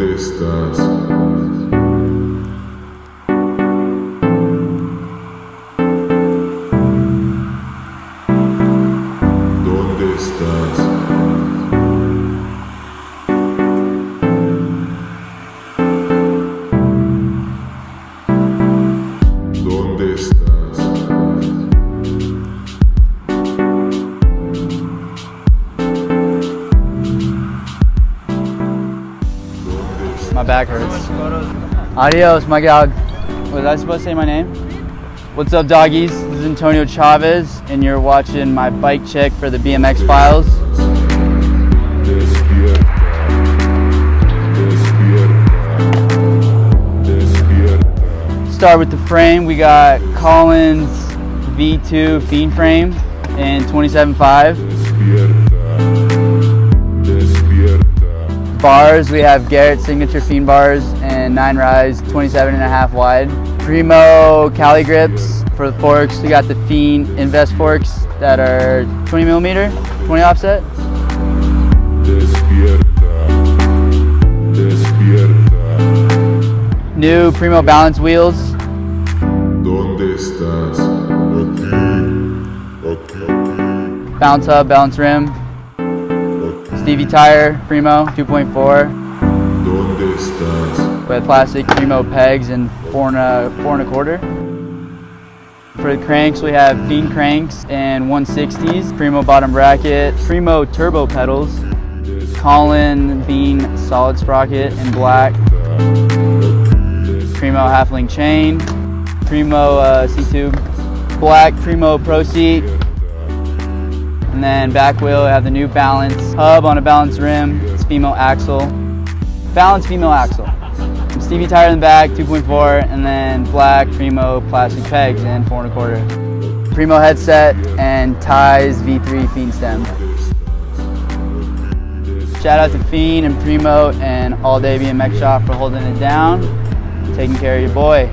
¿Dónde estás? ¿Dónde estás? ¿Dónde estás? My back hurts. Adios, my dog. Was I supposed to say my name? What's up, doggies? This is Antonio Chavez, and you're watching my bike check for the BMX Files. Despierta. Despierta. Despierta. Start with the frame. We got Collins V2 Fiend frame in 27.5. Despierta. Despierta. Bars, we have Garrett Signature Fiend bars and 9 rise, 27.5 wide. Primo Cali grips for the forks. We got the Fiend Invest forks that are 20 millimeter, 20 offset. Despierta. Despierta. New Primo balance wheels. ¿Dónde estás? Aquí. Aquí. Balance hub, balance rim. Stevie tire, Primo 2.4 ¿Dónde estás? with plastic Primo pegs and 4.25. For the cranks, we have Fiend cranks and 160s, Primo bottom bracket, Primo turbo pedals, Colin Bean solid sprocket in black, Primo half-link chain, Primo C-tube, black Primo Pro Seat, and then back wheel, we have the new balance hub on a balance rim. It's female axle, balance female axle. Stevie tire in the back, 2.4, and then black Primo plastic pegs and 4.25. Primo headset and ties V3 Fiend stem. Shout out to Fiend and Primo and All Day BMX Shop for holding it down, taking care of your boy.